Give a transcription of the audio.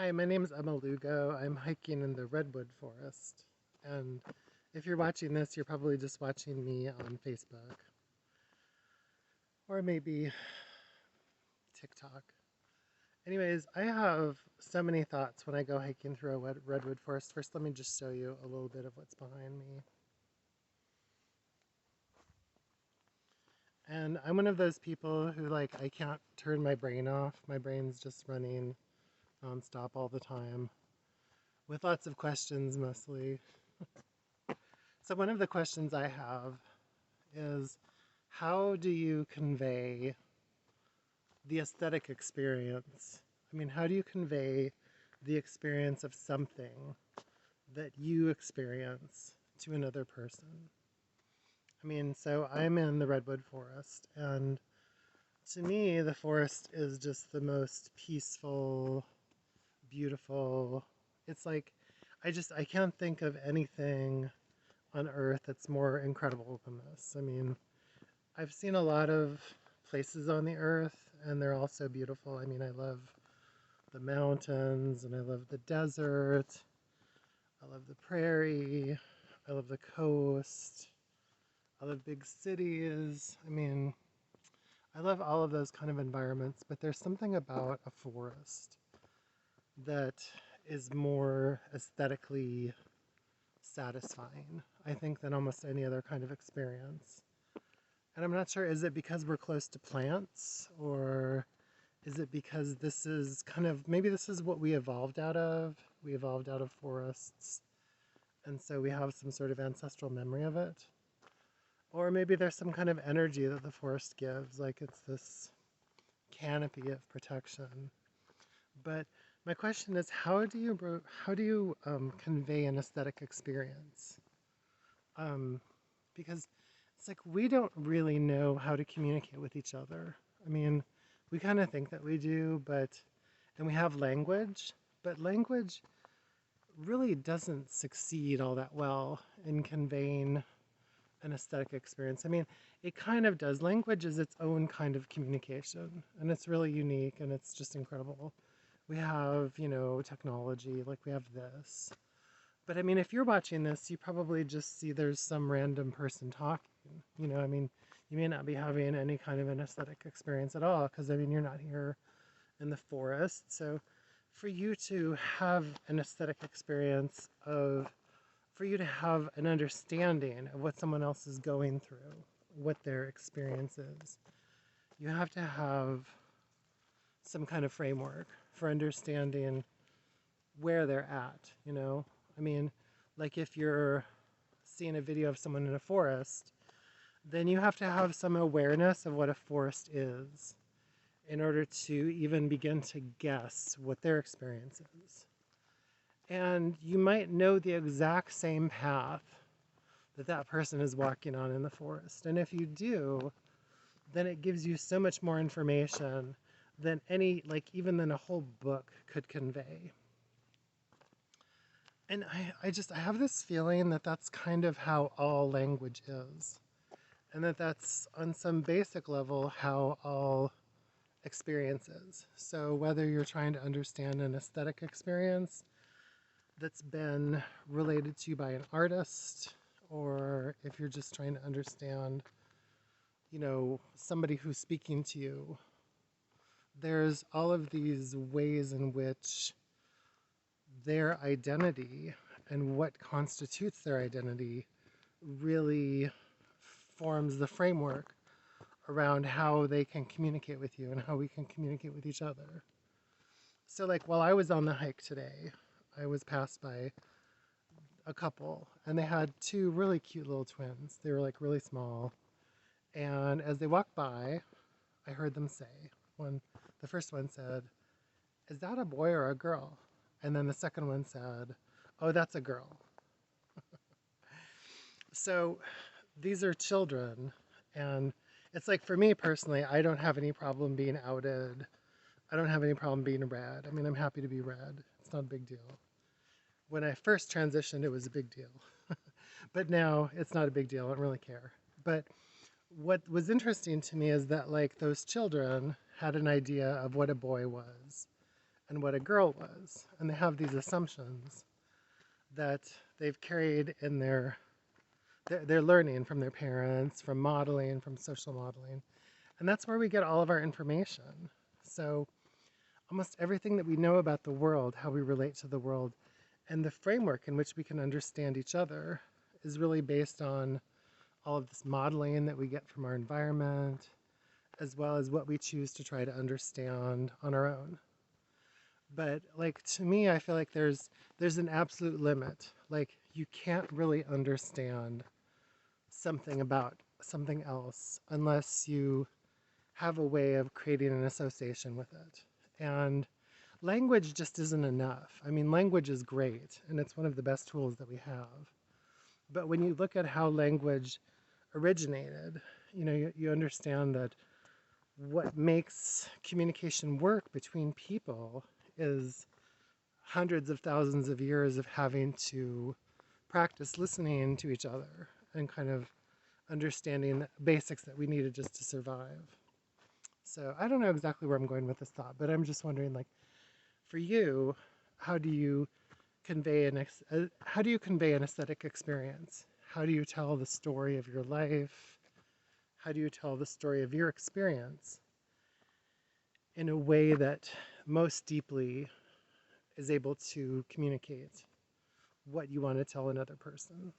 Hi, my name is Emma Lugo. I'm hiking in the Redwood forest. And if you're watching this, you're probably just watching me on Facebook or maybe TikTok. Anyways, I have so many thoughts when I go hiking through a redwood forest. First, let me just show you a little bit of what's behind me. And I'm one of those people who, like, I can't turn my brain off. My brain's just running nonstop all the time with lots of questions mostly. So, one of the questions I have is, how do you convey the aesthetic experience? I mean, how do you convey the experience of something that you experience to another person? I mean, so I'm in the Redwood Forest, and to me, the forest is just the most peaceful, beautiful. It's like, I can't think of anything on earth that's more incredible than this. I mean, I've seen a lot of places on the earth, and they're all so beautiful. I mean, I love the mountains, and I love the desert. I love the prairie. I love the coast. I love big cities. I mean, I love all of those kind of environments, but there's something about a forest that is more aesthetically satisfying, I think, than almost any other kind of experience. And I'm not sure, is it because we're close to plants, or is it because this is kind of, maybe this is what we evolved out of? We evolved out of forests, and so we have some sort of ancestral memory of it. Or maybe there's some kind of energy that the forest gives, like it's this canopy of protection. But my question is, how do you convey an aesthetic experience? Um, because it's like we don't really know how to communicate with each other. I mean, we kind of think that we do, and we have language, but language really doesn't succeed all that well in conveying an aesthetic experience. I mean, it kind of does. Language is its own kind of communication, and it's really unique, and it's just incredible. We have, technology, like we have this. But I mean, if you're watching this, you probably just see there's some random person talking. I mean, you may not be having any kind of an aesthetic experience at all, because I mean, you're not here in the forest. So for you to have an aesthetic experience for you to have an understanding of what someone else is going through, what their experience is, you have to have some kind of framework for understanding where they're at. I mean, like if you're seeing a video of someone in a forest, then you have to have some awareness of what a forest is in order to even begin to guess what their experience is. And you might know the exact same path that that person is walking on in the forest. And if you do, then it gives you so much more information than even than a whole book could convey. And I have this feeling that that's kind of how all language is. And that's on some basic level how all experience is. So whether you're trying to understand an aesthetic experience that's been related to you by an artist, or if you're just trying to understand, somebody who's speaking to you, there's all of these ways in which their identity and what constitutes their identity really forms the framework around how they can communicate with you and how we can communicate with each other. So, like, while I was on the hike today, I was passed by a couple, and they had two really cute little twins. They were like really small. And as they walked by, I heard them say, the first one said, "Is that a boy or a girl?" And then the second one said, "Oh, that's a girl." So these are children, and it's like, for me personally, I don't have any problem being outed. I don't have any problem being red. I mean, I'm happy to be red. It's not a big deal. When I first transitioned, it was a big deal. But now it's not a big deal. I don't really care. But what was interesting to me is that, like, those children had an idea of what a boy was. and what a girl was. And they have these assumptions that they've carried in their learning from their parents, from modeling, from social modeling. And that's where we get all of our information. So almost everything that we know about the world, how we relate to the world, and the framework in which we can understand each other is really based on all of this modeling that we get from our environment, as well as what we choose to try to understand on our own. But like to me, I feel like there's an absolute limit. Like you can't really understand something about something else unless you have a way of creating an association with it. And language just isn't enough. I mean, language is great, and it's one of the best tools that we have. But when you look at how language originated, you understand that what makes communication work between people is hundreds of thousands of years of having to practice listening to each other and kind of understanding the basics that we needed just to survive. So I don't know exactly where I'm going with this thought, but I'm just wondering, like, for you, how do you how do you convey an aesthetic experience? How do you tell the story of your life? How do you tell the story of your experience in a way that most deeply is able to communicate what you want to tell another person?